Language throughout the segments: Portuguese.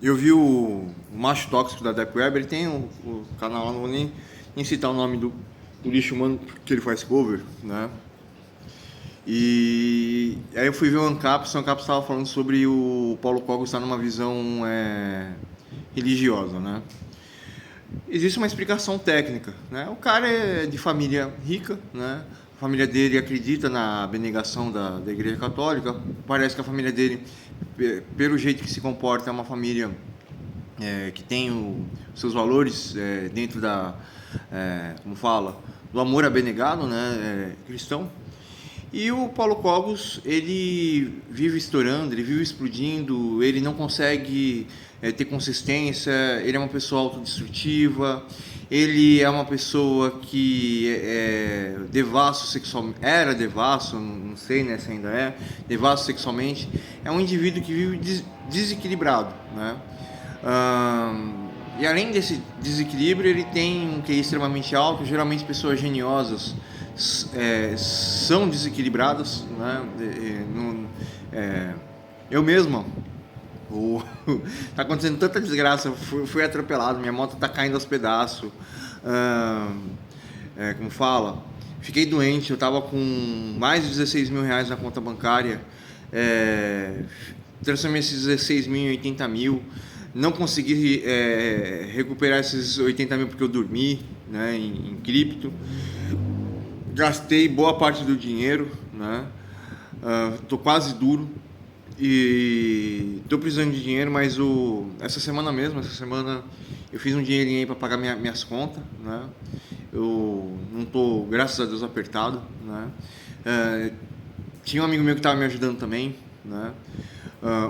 Eu vi o Macho Tóxico da Deep Web, ele tem o canal lá, não vou nem citar o nome do lixo humano que ele faz cover, né? E aí eu fui ver o Ancapsu, o Ancapsu estava falando sobre o Paulo Cogos estar numa visão religiosa, né? Existe uma explicação técnica, né? O cara é de família rica, né? A família dele acredita na abnegação da Igreja Católica. Parece que a família dele, pelo jeito que se comporta, é uma família que tem os seus valores dentro como fala, do amor abnegado, né? Cristão. E o Paulo Cogos, ele vive estourando, ele vive explodindo, ele não consegue ter consistência, ele é uma pessoa autodestrutiva, ele é uma pessoa que devasso sexualmente, era devasso, não sei né, se ainda devasso sexualmente, é um indivíduo que vive desequilibrado, né? E além desse desequilíbrio, ele tem um QI extremamente alto. Geralmente pessoas geniosas são desequilibradas, né? Eu mesmo, tá acontecendo tanta desgraça, fui atropelado, minha moto tá caindo aos pedaços. Como fala? Fiquei doente, eu tava com mais de 16 mil reais na conta bancária. Transformei esses 16 mil em 80 mil. Não consegui recuperar esses 80 mil porque eu dormi, né, em cripto. Gastei boa parte do dinheiro, né? Tô quase duro e tô precisando de dinheiro, mas essa semana eu fiz um dinheirinho aí para pagar minhas contas, né? Eu não tô, graças a Deus, apertado, né? Tinha um amigo meu que estava me ajudando também, né?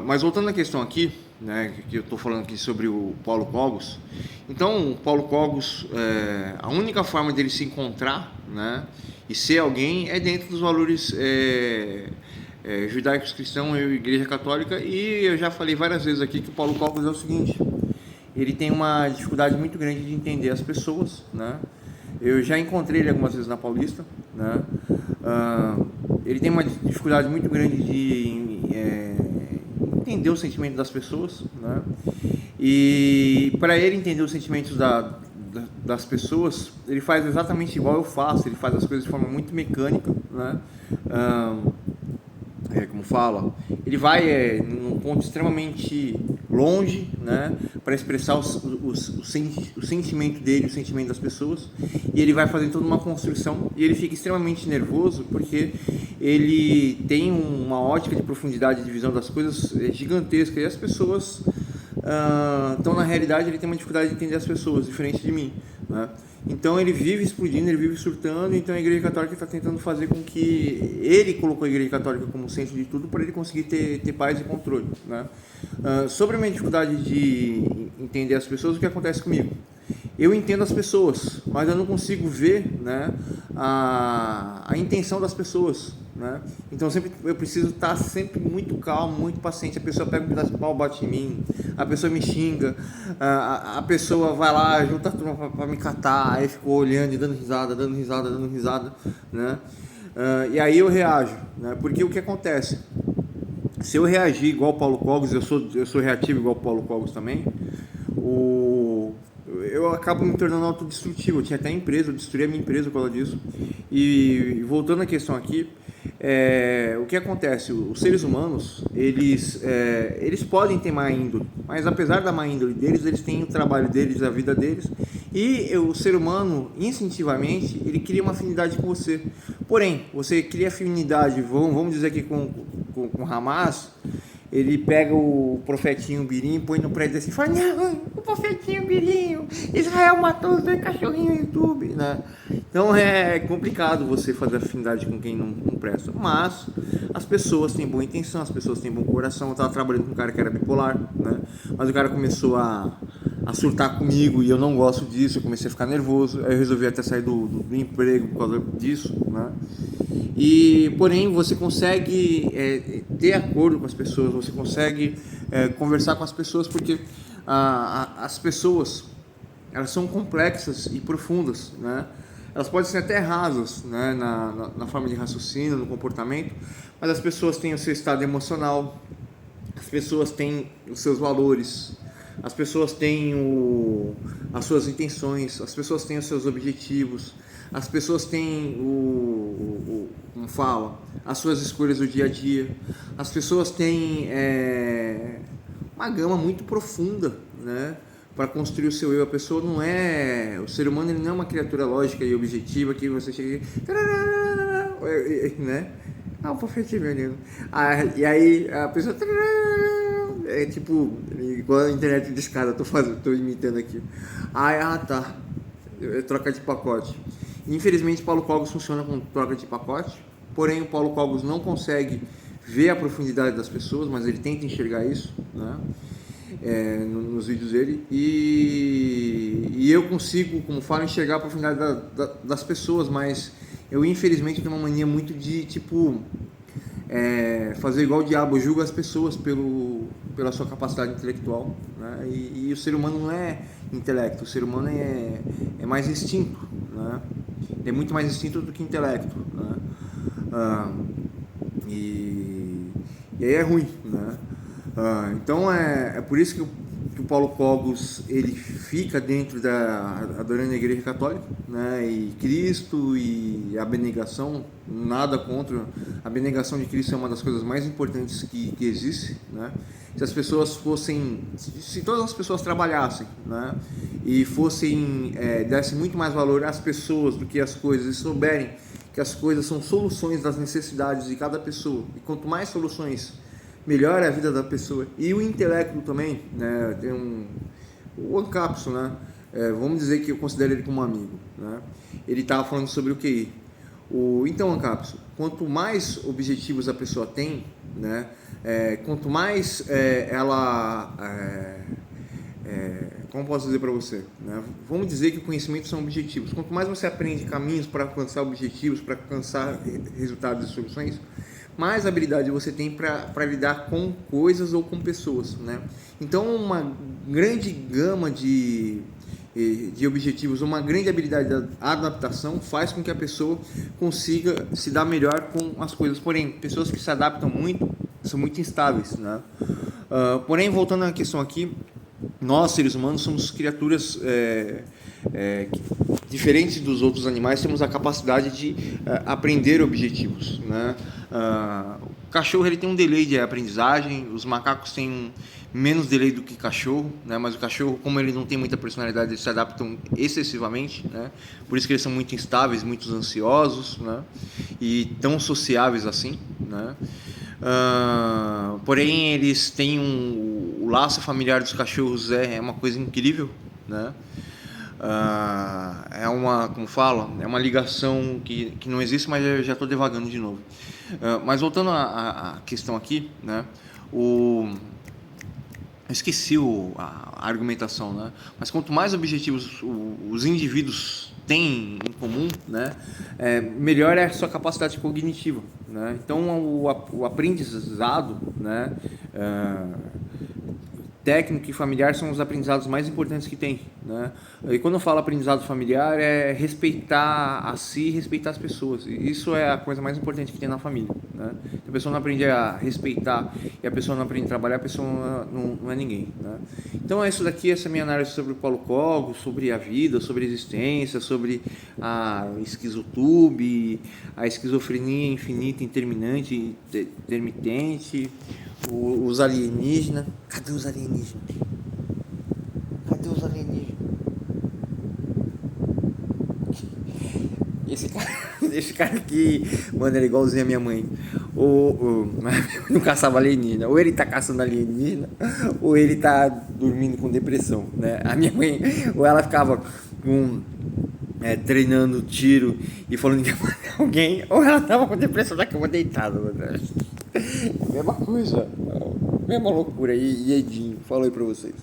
Mas voltando à questão aqui, né, que eu estou falando aqui sobre o Paulo Cogos. Então, o Paulo Cogos, a única forma dele se encontrar, né, e ser alguém é dentro dos valores judaicos cristãos e Igreja Católica. E eu já falei várias vezes aqui que o Paulo Cogos é o seguinte: ele tem uma dificuldade muito grande de entender as pessoas, né? Eu já encontrei ele algumas vezes na Paulista, né? Ele tem uma dificuldade muito grande de entender o sentimento das pessoas, né? E para ele entender os sentimentos das pessoas, ele faz exatamente igual eu faço. Ele faz as coisas de forma muito mecânica, né? Como fala, ele vai num ponto extremamente longe, né, para expressar o sentimento dele, o sentimento das pessoas, e ele vai fazendo toda uma construção, e ele fica extremamente nervoso porque ele tem uma ótica de profundidade de visão das coisas gigantesca, e as pessoas então na realidade ele tem uma dificuldade de entender as pessoas, diferente de mim, né? Então ele vive explodindo, ele vive surtando. Então a Igreja Católica está tentando fazer com que ele colocou a Igreja Católica como centro de tudo para ele conseguir ter paz e controle, né? Sobre a minha dificuldade de entender as pessoas, o que acontece comigo? Eu entendo as pessoas, mas eu não consigo ver, né, a intenção das pessoas, né? Então eu preciso estar sempre muito calmo, muito paciente. A pessoa pega um pedaço de pau, bate em mim, a pessoa me xinga, a pessoa vai lá, junta a turma para me catar, aí ficou olhando e dando risada, dando risada, dando risada, né? E aí eu reajo, né? Porque o que acontece? Se eu reagir igual o Paulo Cogos, eu sou reativo igual o Paulo Cogos também, eu acabo me tornando autodestrutivo. Eu tinha até empresa, eu destruí a minha empresa por causa disso. E voltando à questão aqui, o que acontece? Os seres humanos, eles podem ter má índole, mas apesar da má índole deles, eles têm o trabalho deles, a vida deles, e o ser humano, instintivamente, ele cria uma afinidade com você. Porém, você cria afinidade, vamos dizer aqui com Hamas. Ele pega o profetinho Birim, põe no prédio assim, fala: não, o profetinho Birim, Israel matou os dois cachorrinhos no YouTube, né? Então é complicado você fazer afinidade com quem não presta. Mas as pessoas têm boa intenção, as pessoas têm bom coração. Eu estava trabalhando com um cara que era bipolar, né? Mas o cara começou a surtar comigo e eu não gosto disso. Eu comecei a ficar nervoso, aí eu resolvi até sair do emprego por causa disso, né? E porém você consegue ter acordo com as pessoas, você consegue conversar com as pessoas, porque as pessoas, elas são complexas e profundas, né? Elas podem ser até rasas, né, na forma de raciocínio, no comportamento, mas as pessoas têm o seu estado emocional, as pessoas têm os seus valores, as pessoas têm as suas intenções, as pessoas têm os seus objetivos, as pessoas têm como fala, as suas escolhas do dia a dia, as pessoas têm uma gama muito profunda, né, para construir o seu eu. A pessoa não é, o ser humano ele não é uma criatura lógica e objetiva que você chega né? Ah, um pouquinho menino. E aí a pessoa é tipo igual a internet de escada, tô imitando aqui. Tá. Troca de pacote. Infelizmente, Paulo Cogos funciona com troca de pacote, porém o Paulo Cogos não consegue ver a profundidade das pessoas, mas ele tenta enxergar isso, né? Nos vídeos dele, e eu consigo, como falo, enxergar a profundidade das pessoas, mas eu infelizmente tenho uma mania muito de tipo fazer igual o diabo, julga as pessoas pela sua capacidade intelectual, né? E o ser humano não é intelecto, o ser humano é mais instinto, né? É muito mais instinto do que intelecto, né? E aí é ruim, né? Então é por isso que o Paulo Cogos ele fica dentro adorando a Igreja Católica, né? E Cristo e a abnegação, nada contra. A abnegação de Cristo é uma das coisas mais importantes que existe, né? Se as pessoas se todas as pessoas trabalhassem, né? E dessem muito mais valor às pessoas do que às coisas, e souberem que as coisas são soluções das necessidades de cada pessoa, e quanto mais soluções, melhor é a vida da pessoa. E o intelecto também, né? Tem o Ancapso, né? Vamos dizer que eu considero ele como um amigo, né? Ele estava falando sobre o QI. Então, Ancapso, quanto mais objetivos a pessoa tem, né? Quanto mais como posso dizer para você, né? Vamos dizer que o conhecimento são objetivos. Quanto mais você aprende caminhos para alcançar objetivos, para alcançar resultados e soluções, mais habilidade você tem para lidar com coisas ou com pessoas, né? Então, uma grande gama de objetivos, uma grande habilidade de adaptação faz com que a pessoa consiga se dar melhor com as coisas. Porém, pessoas que se adaptam muito são muito instáveis, né? Porém, voltando à questão aqui, nós, seres humanos, somos criaturas diferentes dos outros animais, temos a capacidade de aprender objetivos, né? O cachorro ele tem um delay de aprendizagem, os macacos têm menos delay do que cachorro, né? Mas o cachorro, como ele não tem muita personalidade, eles se adaptam excessivamente, né? Por isso que eles são muito instáveis, muito ansiosos, né? E tão sociáveis assim, né? Porém, eles têm o laço familiar dos cachorros é uma coisa incrível, né? Como fala, é uma ligação que não existe, mas eu já estou devagando de novo. Mas voltando à questão aqui, né? Eu esqueci a argumentação, né? Mas quanto mais objetivos os indivíduos têm em comum, né? Melhor é a sua capacidade cognitiva, né? Então o aprendizado, né? Técnico e familiar são os aprendizados mais importantes que tem, né? E quando eu falo aprendizado familiar, é respeitar a si e respeitar as pessoas. E isso é a coisa mais importante que tem na família, né? Se a pessoa não aprende a respeitar e a pessoa não aprende a trabalhar, a pessoa não é ninguém, né? Então é isso daqui, essa minha análise sobre o Paulo Cogos, sobre a vida, sobre a existência, sobre a esquizotube, a esquizofrenia infinita, interminante, intermitente, os alienígenas. Cadê os alienígenas? Cadê os alienígenas? Esse cara aqui, mano, ele é igualzinho a minha mãe. Não caçava alienígena. Ou ele tá caçando alienígena, ou ele tá dormindo com depressão, né? A minha mãe, ou ela ficava treinando tiro e falando que ia matar alguém, ou ela tava com depressão na cama deitada, mano. Mesma coisa, mesma loucura. E Edinho, fala aí pra vocês.